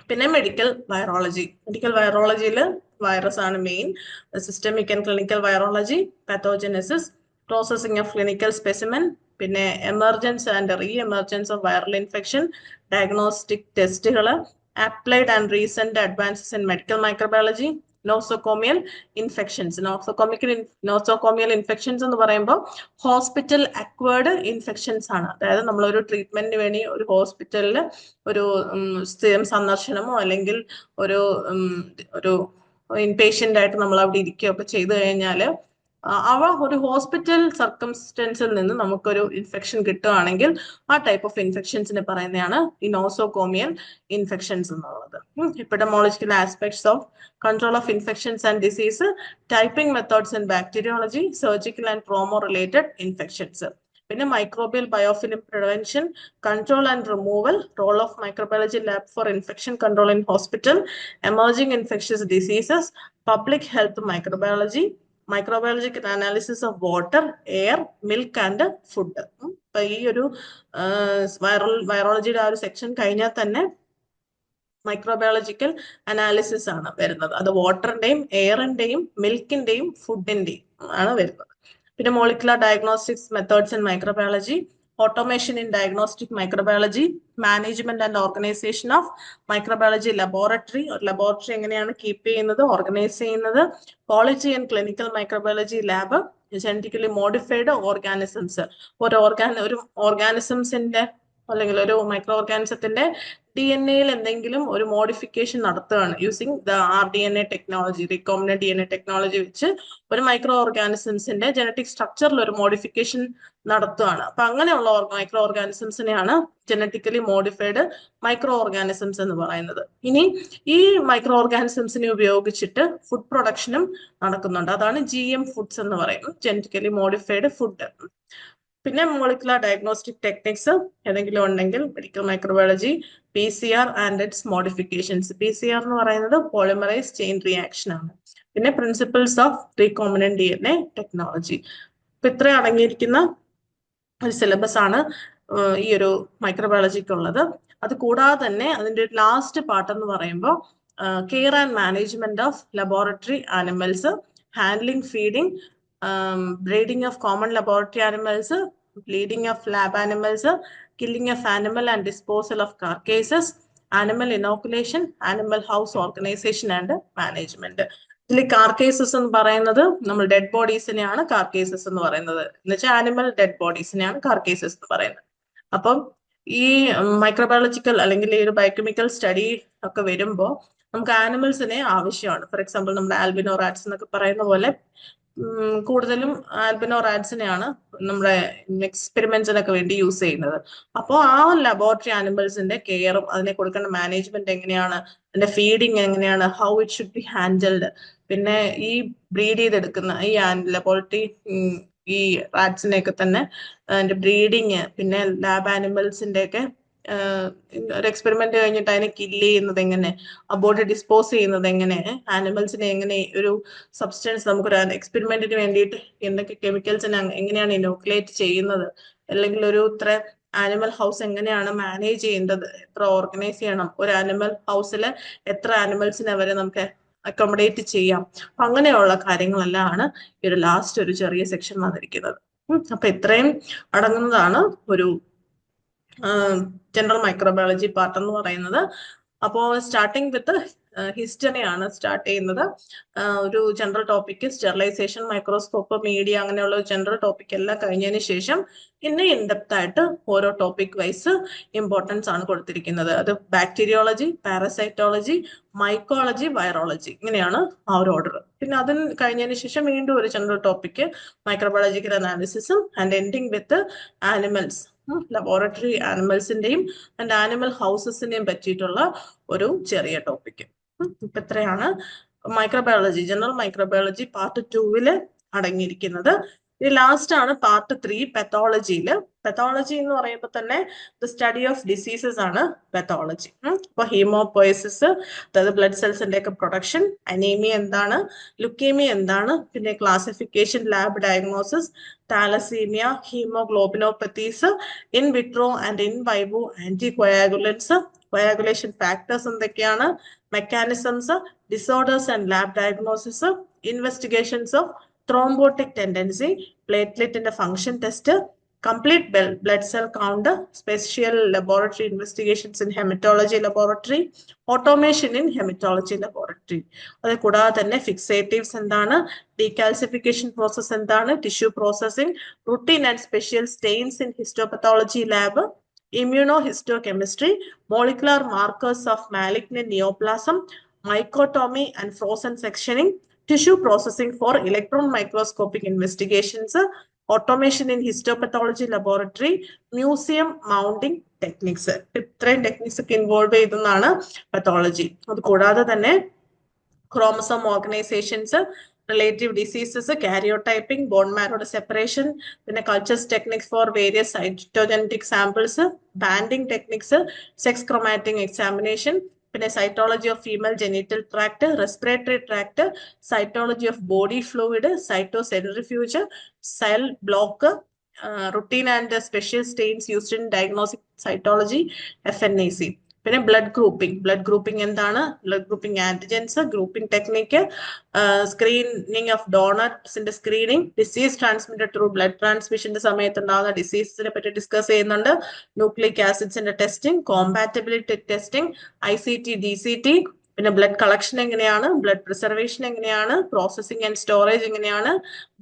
പിന്നെ മെഡിക്കൽ വൈറോളജി. മെഡിക്കൽ വൈറോളജിയിൽ വൈറസ് ആണ് main. Systemic and clinical virology, pathogenesis, processing of clinical specimen, പിന്നെ emergence and reemergence of viral infection, diagnostic ടെസ്റ്റുകൾ, applied and recent advances in medical microbiology, nosocomial infections. Nosocomial infections എന്ന് പറയുമ്പോൾ hospital acquired infections ആണ്. അതായത് നമ്മളൊരു ട്രീറ്റ്മെന്റിന് വേണ്ടി ഒരു ഹോസ്പിറ്റലിൽ ഒരു സ്ഥിരം സന്ദർശനമോ അല്ലെങ്കിൽ ഒരു ഇൻപേഷ്യന്റ് ആയിട്ട് നമ്മൾ അവിടെ ഇരിക്കുകയൊക്കെ ചെയ്തു കഴിഞ്ഞാൽ ഒരു ഹോസ്പിറ്റൽ സർക്കംസ്റ്റൻസിൽ നിന്ന് നമുക്കൊരു ഇൻഫെക്ഷൻ കിട്ടുകയാണെങ്കിൽ ആ ടൈപ്പ് ഓഫ് ഇൻഫെക്ഷൻസിനെ പറയുന്നതാണ് ഈ നോസോകോമിയൽ ഇൻഫെക്ഷൻസ് എന്നുള്ളത്. Epidemiological aspects of control of infections and disease, typing methods in bacteriology, surgical and trauma-related infections. പിന്നെ microbial biofilm prevention, control and removal, role of microbiology lab for infection control in hospital, emerging infectious diseases, public health microbiology, microbiological analysis of water, air, milk and food. അപ്പൊ ഈ ഒരു വൈറോളജിയുടെ ആ ഒരു section കഴിഞ്ഞാൽ തന്നെ microbiological analysis ആണ് വരുന്നത്. അത് വാട്ടറിന്റെയും എയറിന്റെയും മിൽക്കിന്റെയും ഫുഡിന്റെയും ആണ് വരുന്നത്. പിന്നെ molecular diagnostics methods in microbiology, automation in diagnostic microbiology, management and organization of microbiology laboratory, or laboratory എങ്ങനെയാണ് കീപ്പ് ചെയ്യുന്നത്, ഓർഗനൈസ് ചെയ്യുന്നത്, quality and clinical microbiology lab, genetically modified organisms, ഒരു ഓർഗാനിസംസിന്റെ അല്ലെങ്കിൽ ഒരു മൈക്രോ ഓർഗാനിസത്തിന്റെ DNA-യിൽ എന്തെങ്കിലും ഒരു മോഡിഫിക്കേഷൻ നടത്തുകയാണ് using the rDNA technology, recombinant DNA technology വെച്ച് ഒരു മൈക്രോ ഓർഗാനിസംസിന്റെ ജനറ്റിക് സ്ട്രക്ചറിൽ ഒരു മോഡിഫിക്കേഷൻ നടത്തുകയാണ്. അപ്പൊ അങ്ങനെയുള്ള മൈക്രോ ഓർഗാനിസംസിനെയാണ് ജനറ്റിക്കലി മോഡിഫൈഡ് മൈക്രോ ഓർഗാനിസംസ് എന്ന് പറയുന്നത്. ഇനി ഈ മൈക്രോ ഓർഗാനിസംസിനെ ഉപയോഗിച്ചിട്ട് ഫുഡ് പ്രൊഡക്ഷനും നടക്കുന്നുണ്ട്. അതാണ് GM ഫുഡ്സ് എന്ന് പറയുന്നത്, ജനറ്റിക്കലി മോഡിഫൈഡ് ഫുഡ്. പിന്നെ മോളിക്കുലർ ഡയഗ്നോസ്റ്റിക് ടെക്നിക്സ് ഏതെങ്കിലും ഉണ്ടെങ്കിൽ medical microbiology, PCR and it's modifications. PCR എന്ന് പറയുന്നത് പോളിമറൈസ് ചെയിൻ റിയാക്ഷൻ ആണ്. പിന്നെ principles of recombinant DNA technology. ഇപ്പൊ ഇത്ര അടങ്ങിയിരിക്കുന്ന ഒരു സിലബസ് ആണ് ഈ ഒരു മൈക്രോബയോളജിക്ക് ഉള്ളത്. അത് കൂടാതെ തന്നെ അതിന്റെ ലാസ്റ്റ് പാർട്ട് എന്ന് പറയുമ്പോൾ care and management of laboratory animals, handling, feeding, breeding of common laboratory animals, bleeding of lab animals, killing of animal and disposal of carcasses, animal inoculation, animal house organization and management. ഇതിൽ കാർക്കേസസ് എന്ന് പറയുന്നത് നമ്മൾ dead ബോഡീസിനെയാണ് കാർക്കേസസ് എന്ന് പറയുന്നത്, എന്ന് വെച്ചാൽ animal dead ബോഡീസിനെയാണ് കാർക്കേസസ് എന്ന് പറയുന്നത്. അപ്പം ഈ മൈക്രോബയോളജിക്കൽ അല്ലെങ്കിൽ ഈ ഒരു ബയോകെമിക്കൽ സ്റ്റഡി ഒക്കെ വരുമ്പോൾ നമുക്ക് ആനിമൽസിനെ ആവശ്യമാണ്. ഫോർ എക്സാമ്പിൾ നമ്മുടെ ആൽബിനോ റാറ്റ്സ് എന്നൊക്കെ പറയുന്ന പോലെ കൂടുതലും ആൽബിനോ റാറ്റ്സിനെയാണ് നമ്മുടെ എക്സ്പെരിമെന്റ്സിനൊക്കെ വേണ്ടി യൂസ് ചെയ്യുന്നത്. അപ്പോൾ ആ ലബോറട്ടറി ആനിമൽസിന്റെ കെയറും അതിനെ കൊടുക്കേണ്ട മാനേജ്മെന്റ് എങ്ങനെയാണ്, അതിന്റെ ഫീഡിങ് എങ്ങനെയാണ്, how it should be handled, പിന്നെ ഈ ബ്രീഡ് ചെയ്തെടുക്കുന്ന ഈ ലബോറട്ടറി ഈ റാറ്റ്സിനെയൊക്കെ തന്നെ അതിന്റെ ബ്രീഡിങ്, പിന്നെ ലാബ് ആനിമൽസിന്റെ ഒക്കെ ഒരു എക്സ്പെരിമെന്റ് കഴിഞ്ഞിട്ട് അതിനെ കില്ല് ചെയ്യുന്നത് എങ്ങനെ, ബോഡി ഡിസ്പോസ് ചെയ്യുന്നത് എങ്ങനെ, ആനിമൽസിനെ എങ്ങനെ ഒരു സബ്സ്റ്റൻസ് നമുക്കൊരു എക്സ്പെരിമെന്റിന് വേണ്ടിയിട്ട് എന്തൊക്കെ കെമിക്കൽസിനെ എങ്ങനെയാണ് ഇനോക്കുലേറ്റ് ചെയ്യുന്നത്, അല്ലെങ്കിൽ ഒരു ഇത്ര ആനിമൽ ഹൗസ് എങ്ങനെയാണ് മാനേജ് ചെയ്യേണ്ടത്, എത്ര ഓർഗനൈസ് ചെയ്യണം, ഒരു ആനിമൽ ഹൗസിൽ എത്ര ആനിമൽസിനെ വരെ നമുക്ക് അക്കോമഡേറ്റ് ചെയ്യാം, അങ്ങനെയുള്ള കാര്യങ്ങളെല്ലാം ആണ് ഈ ഒരു ലാസ്റ്റ് ഒരു ചെറിയ സെക്ഷൻ വന്നിരിക്കുന്നത്. അപ്പൊ ഇത്രയും അടങ്ങുന്നതാണ് ഒരു ജനറൽ മൈക്രോബയോളജി പാർട്ട് എന്ന് പറയുന്നത്. അപ്പോൾ സ്റ്റാർട്ടിങ് വിത്ത് ഹിസ്റ്ററി ആണ് സ്റ്റാർട്ട് ചെയ്യുന്നത്. ഒരു general topic sterilisation, microscope, media, അങ്ങനെയുള്ള ജനറൽ ടോപ്പിക് എല്ലാം കഴിഞ്ഞതിന് ശേഷം ഇന്ന് ഇൻഡെപ്ത് ആയിട്ട് ഓരോ ടോപ്പിക് വൈസ് ഇമ്പോർട്ടൻസ് ആണ് കൊടുത്തിരിക്കുന്നത്. അത് ബാക്ടീരിയോളജി, പാരസൈറ്റോളജി, മൈക്കോളജി, വൈറോളജി, ഇങ്ങനെയാണ് ആ ഒരു ഓർഡർ. പിന്നെ അതിന് കഴിഞ്ഞതിന് ശേഷം വീണ്ടും ഒരു ജനറൽ ടോപ്പിക് മൈക്രോബയോളജിക്കൽ അനാലിസിസും and ending with animals, laboratory ആനിമൽസിന്റെയും ആൻഡ് ആനിമൽ ഹൗസസിന്റെയും പറ്റിയിട്ടുള്ള ഒരു ചെറിയ ടോപ്പിക്. ഇപ്പൊ ഇത്രയാണ് മൈക്രോബയോളജി, ജനറൽ മൈക്രോബയോളജി പാർട്ട് 2 അടങ്ങിയിരിക്കുന്നത്. ഇത് ലാസ്റ്റ് ആണ് പാർട്ട് 3 പെത്തോളജിയില്. പെത്തോളജി എന്ന് പറയുമ്പോൾ തന്നെ ദ സ്റ്റഡി ഓഫ് ഡിസീസസ് ആണ് പെത്തോളജി. ഇപ്പൊ ഹീമോപോയസിസ്, അതായത് ബ്ലഡ് സെൽസിന്റെ ഒക്കെ പ്രൊഡക്ഷൻ, അനീമിയ എന്താണ്, ലുക്കേമിയ എന്താണ്, പിന്നെ classification, lab diagnosis, thalassaemia, haemoglobinopathies, in vitro and in vivo anticoagulants, coagulation factors എന്തൊക്കെയാണ്, mechanisms, disorders and lab diagnosis, investigations of thrombotic tendency, platelet in the function test, complete blood cell count, special laboratory investigations in hematology laboratory, automation in hematology laboratory. അത് കൂടാതെ തന്നെ fixatives എന്താണ്, ഡീകാൽസിഫിക്കേഷൻ process എന്താണ്, tissue processing, routine and special stains in histopathology lab, immunohistochemistry, molecular markers of malignant neoplasm, mycotomy and frozen sectioning, tissue processing for electron microscopic investigations, automation in histopathology laboratory, museum mounting techniques. ഇത്രയും techniques ഒക്കെ involve ചെയ്തെന്നാണ് pathology. അത് കൂടാതെ തന്നെ chromosome organisations, relative diseases, karyotyping, bone മാരോയുടെ separation, പിന്നെ cultures techniques for various cytogenetic samples, banding techniques, sex chromatic examination, പിന്നെ cytology of female genital tract, respiratory tract, cytology of body fluid, cytocentrifuge, cell block, routine and special stains used in diagnostic cytology, FNAC. പിന്നെ blood grouping എന്താണ്, blood grouping antigens, grouping technique, screening of ഡോണേഴ്സിന്റെ screening, disease transmitted through blood ട്രാൻസ്മിഷന്റെ സമയത്ത് ഉണ്ടാകുന്ന ഡിസീസിനെ പറ്റി discuss ചെയ്യുന്നുണ്ട്, nucleic ആസിഡ്സിന്റെ testing, compatibility testing, ICT DCT, പിന്നെ ബ്ലഡ് കളക്ഷൻ എങ്ങനെയാണ്, ബ്ലഡ് പ്രിസർവേഷൻ എങ്ങനെയാണ്, പ്രോസസിംഗ് ആൻഡ് സ്റ്റോറേജ് എങ്ങനെയാണ്,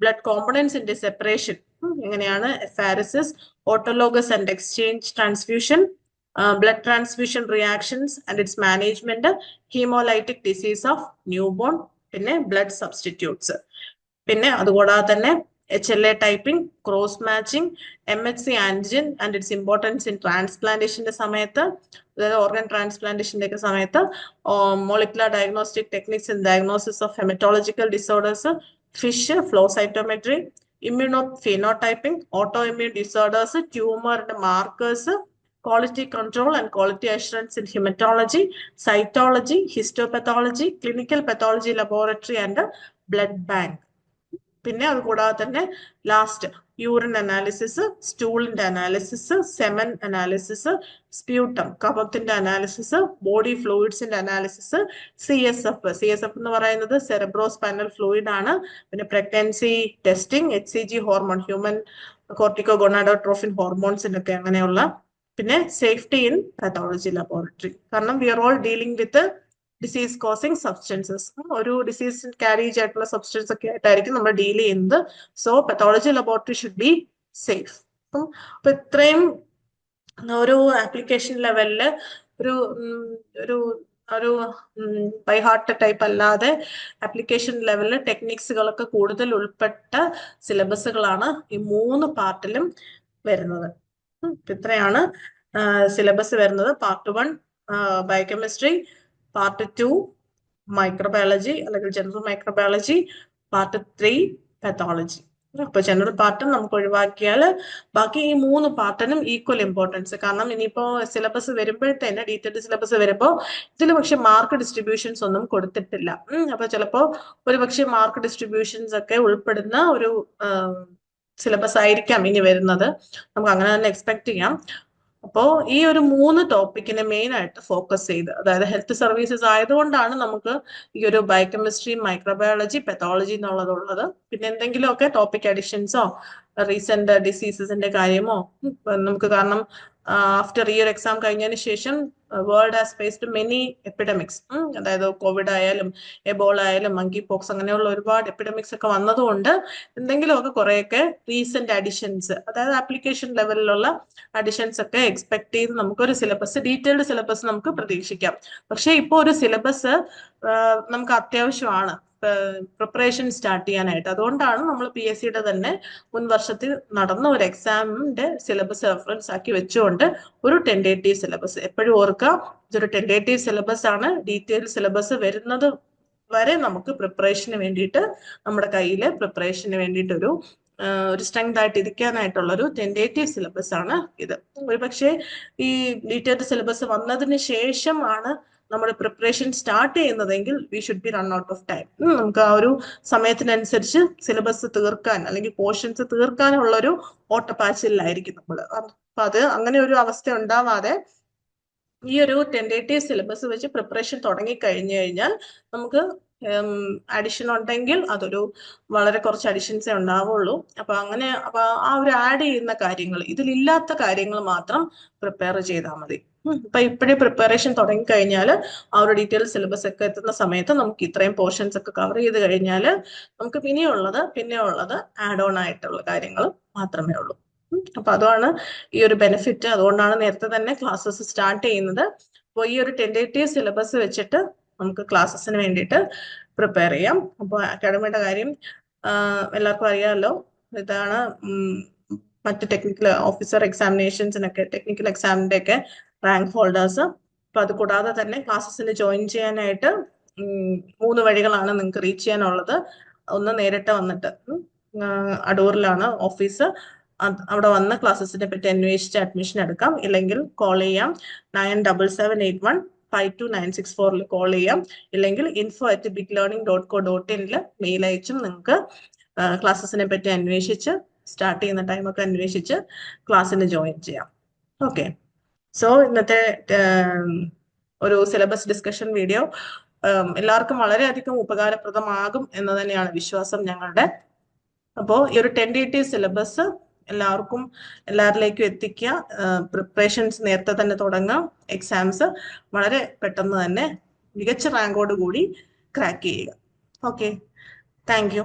ബ്ലഡ് കോമ്പണൻസിന്റെ സെപ്പറേഷൻ എങ്ങനെയാണ്, apheresis, autologous and exchange transfusion, blood transfusion reactions and its management, hemolytic disease of newborn, പിന്നെ blood substitutes, പിന്നെ അതുകൂടാതെ തന്നെ HLA typing, cross matching, MHC antigen and its importance in transplantationന്റെ സമയത്ത്, അതായത് organ ട്രാൻസ്പ്ലാന്റേഷന്റെ ഒക്കെ സമയത്ത്, molecular diagnostic techniques in diagnosis of hematological disorders, FISH, flow cytometry, immunophenotyping, autoimmune disorders, tumor markers, quality control and quality assurance in hematology, cytology, histopathology, clinical pathology laboratory and blood bank. പിന്നെ അത് കൂടാതെ തന്നെ last urine analysis, സ്റ്റൂളിന്റെ analysis, semen analysis, sputum കഫത്തിന്റെ analysis, body ഫ്ലൂയിഡ്സിന്റെ analysis, CSF എന്ന് പറയുന്നത് cerebrospinal fluid ആണ്, പിന്നെ pregnancy testing, HCG hormone, human chorionic gonadotrophin ഹോർമോൺസിന്റെ ഒക്കെ അങ്ങനെയുള്ള, പിന്നെ സേഫ്റ്റി ഇൻ പാത്തോളജി ലബോറട്ടറി. കാരണം we are all dealing with disease causing substances, ഒരു ഡിസീസ് ക്യാരി ചെയ്തിട്ടുള്ള സബ്സ്റ്റൻസ് ഒക്കെ ആയിട്ടായിരിക്കും നമ്മൾ ഡീൽ ചെയ്യുന്നത്. So pathology laboratory should be safe. അപ്പൊ ഇത്രയും ഒരു ആപ്ലിക്കേഷൻ ലെവലില് ഒരു ഒരു ഒരു ബൈ ഹാർട്ട് ടൈപ്പ് അല്ലാതെ ആപ്ലിക്കേഷൻ ലെവലില് ടെക്നിക്സുകളൊക്കെ കൂടുതൽ ഉൾപ്പെട്ട സിലബസുകളാണ് ഈ 3 പാർട്ടിലും വരുന്നത്. ഇത്രയാണ് സിലബസ് വരുന്നത്. പാർട്ട് 1 ബയോകെമിസ്ട്രി, പാർട്ട് 2 മൈക്രോബയോളജി അല്ലെങ്കിൽ ജനറൽ മൈക്രോബയോളജി, പാർട്ട് 3 പാത്തോളജി. അപ്പൊ ജനറൽ പാർട്ടും നമുക്ക് ഒഴിവാക്കിയാൽ ബാക്കി ഈ 3 പാർട്ടിനും ഈക്വൽ ഇമ്പോർട്ടൻസ്. കാരണം ഇനിയിപ്പോ സിലബസ് വരുമ്പോഴത്തേന് ഡീറ്റെയിൽഡ് സിലബസ് വരുമ്പോൾ ഇതിൽ പക്ഷെ മാർക്ക് ഡിസ്ട്രിബ്യൂഷൻസ് ഒന്നും കൊടുത്തിട്ടില്ല. അപ്പൊ ചിലപ്പോ ഒരുപക്ഷെ മാർക്ക് ഡിസ്ട്രിബ്യൂഷൻസ് ഒക്കെ ഉൾപ്പെടുന്ന ഒരു സിലബസ് ആയിരിക്കാം ഇനി വരുന്നത്. നമുക്ക് അങ്ങനെ തന്നെ എക്സ്പെക്ട് ചെയ്യാം. അപ്പോൾ ഈ ഒരു 3 ടോപ്പിക്കിനെ മെയിൻ ആയിട്ട് ഫോക്കസ് ചെയ്ത്, അതായത് ഹെൽത്ത് സർവീസസ് ആയതുകൊണ്ടാണ് നമുക്ക് ഈ ഒരു ബയോകെമിസ്ട്രി, മൈക്രോബയോളജി, പെത്തോളജി എന്നുള്ളതുള്ളത്. പിന്നെ എന്തെങ്കിലുമൊക്കെ ടോപ്പിക് അഡിഷൻസോ റീസെന്റ് ഡിസീസസിന്റെ കാര്യമോ നമുക്ക്, കാരണം ആഫ്റ്റർ ഈ ഒരു എക്സാം കഴിഞ്ഞതിന് ശേഷം world has faced many epidemics, അതായത് കോവിഡ് ആയാലും എബോള ആയാലും മങ്കി പോക്സ് അങ്ങനെയുള്ള ഒരുപാട് എപ്പിഡമിക്സ് ഒക്കെ വന്നതുകൊണ്ട് എന്തെങ്കിലുമൊക്കെ കുറെയൊക്കെ റീസെന്റ് അഡിഷൻസ്, അതായത് ആപ്ലിക്കേഷൻ ലെവലിലുള്ള അഡിഷൻസ് ഒക്കെ എക്സ്പെക്ട് ചെയ്ത് നമുക്കൊരു സിലബസ്, ഡീറ്റെയിൽഡ് സിലബസ് നമുക്ക് പ്രതീക്ഷിക്കാം. പക്ഷെ ഇപ്പോൾ ഒരു സിലബസ് നമുക്ക് അത്യാവശ്യമാണ് പ്രിപ്പറേഷൻ സ്റ്റാർട്ട് ചെയ്യാനായിട്ട്. അതുകൊണ്ടാണ് നമ്മൾ PSCയുടെ തന്നെ മുൻ വർഷത്തിൽ നടന്ന ഒരു എക്സാമിന്റെ സിലബസ് റെഫറൻസ് ആക്കി വെച്ചുകൊണ്ട് ഒരു ടെന്റേറ്റീവ് സിലബസ് എപ്പോഴും ഓർക്കുക. ഇതൊരു ടെന്റേറ്റീവ് സിലബസ് ആണ്. ഡീറ്റെയിൽഡ് സിലബസ് വരുന്നത് വരെ നമുക്ക് പ്രിപ്പറേഷന് വേണ്ടിയിട്ട്, നമ്മുടെ കയ്യിൽ പ്രിപ്പറേഷന് വേണ്ടിയിട്ട് ഒരു സ്ട്രെങ്ത് ആയിട്ട് ഇരിക്കാനായിട്ടുള്ള ഒരു ടെന്റേറ്റീവ് സിലബസ് ആണ് ഇത്. ഒരുപക്ഷെ ഈ ഡീറ്റെയിൽഡ് സിലബസ് വന്നതിന് ശേഷമാണ് നമ്മൾ പ്രിപ്പറേഷൻ സ്റ്റാർട്ട് ചെയ്യുന്നതെങ്കിൽ we should be run out of time. നമുക്ക് ആ ഒരു സമയത്തിനനുസരിച്ച് സിലബസ് തീർക്കാൻ അല്ലെങ്കിൽ പോർഷൻസ് തീർക്കാനുള്ള ഒരു ഓട്ടപ്പാച്ചിലായിരിക്കും നമ്മൾ. അപ്പൊ അത് അങ്ങനെ ഒരു അവസ്ഥ ഉണ്ടാവാതെ ഈ ഒരു ടെന്റേറ്റീവ് സിലബസ് വെച്ച് പ്രിപ്പറേഷൻ തുടങ്ങി കഴിഞ്ഞു കഴിഞ്ഞാൽ നമുക്ക് അഡിഷൻ ഉണ്ടെങ്കിൽ അതൊരു വളരെ കുറച്ച് അഡിഷൻസേ ഉണ്ടാവുള്ളൂ. അപ്പൊ ആ ഒരു ആഡ് ചെയ്യുന്ന കാര്യങ്ങൾ, ഇതിലില്ലാത്ത കാര്യങ്ങൾ മാത്രം പ്രിപ്പയർ ചെയ്താൽ മതി. ഇപ്പൊ ഇപ്പോഴേ പ്രിപ്പറേഷൻ തുടങ്ങി കഴിഞ്ഞാൽ ആ ഒരു ഡീറ്റെയിൽ സിലബസ് ഒക്കെ എത്തുന്ന സമയത്ത് നമുക്ക് ഇത്രയും പോർഷൻസ് ഒക്കെ കവർ ചെയ്ത് കഴിഞ്ഞാൽ നമുക്ക് പിന്നെയുള്ളത് ആഡ് ഓൺ ആയിട്ടുള്ള കാര്യങ്ങൾ മാത്രമേ ഉള്ളൂ. അപ്പൊ അതാണ് ഈ ഒരു ബെനിഫിറ്റ്. അതുകൊണ്ടാണ് നേരത്തെ തന്നെ ക്ലാസ്സസ് സ്റ്റാർട്ട് ചെയ്യുന്നത്. അപ്പോൾ ഈ ഒരു ടെന്റേറ്റീവ് സിലബസ് വെച്ചിട്ട് നമുക്ക് ക്ലാസ്സസിന് വേണ്ടിയിട്ട് പ്രിപ്പയർ ചെയ്യാം. അപ്പോൾ അക്കാഡമിയുടെ കാര്യം എല്ലാവർക്കും അറിയാമല്ലോ. ഇതാണ് മറ്റ് ടെക്നിക്കൽ ഓഫീസർ എക്സാമിനേഷൻസിനൊക്കെ, ടെക്നിക്കൽ എക്സാമിന്റെ ഒക്കെ റാങ്ക് ഹോൾഡേഴ്സ്. അപ്പൊ അത് കൂടാതെ തന്നെ ക്ലാസ്സസിന് ജോയിൻ ചെയ്യാനായിട്ട് 3 വഴികളാണ് നിങ്ങൾക്ക് റീച്ച് ചെയ്യാനുള്ളത്. ഒന്ന് നേരിട്ട് വന്നിട്ട്, അടൂരിലാണ് ഓഫീസ്, അവിടെ വന്ന് ക്ലാസ്സസിനെ പറ്റി അന്വേഷിച്ച് അഡ്മിഷൻ എടുക്കാം. ഇല്ലെങ്കിൽ കോൾ ചെയ്യാം 9781529664 കോൾ ചെയ്യാം. ഇല്ലെങ്കിൽ info@biglearning.co.in മെയിൽ അയച്ചും നിങ്ങൾക്ക് ക്ലാസ്സസിനെ പറ്റി അന്വേഷിച്ച് സ്റ്റാർട്ട് ചെയ്യുന്ന ടൈമൊക്കെ അന്വേഷിച്ച് ക്ലാസ്സിന് ജോയിൻ ചെയ്യാം. ഓക്കെ. സോ ഇന്നത്തെ ഒരു സിലബസ് ഡിസ്കഷൻ വീഡിയോ എല്ലാവർക്കും വളരെയധികം ഉപകാരപ്രദമാകും എന്ന് തന്നെയാണ് വിശ്വാസം ഞങ്ങളുടെ. അപ്പോൾ ഈ ഒരു ടെൻറ്റേറ്റീവ് സിലബസ് എല്ലാവരിലേക്കും എത്തിക്കുക. പ്രിപ്പറേഷൻസ് നേരത്തെ തന്നെ തുടങ്ങാം. എക്സാംസ് വളരെ പെട്ടെന്ന് തന്നെ മികച്ച റാങ്കോട് കൂടി ക്രാക്ക് ചെയ്യുക. Okay, thank you.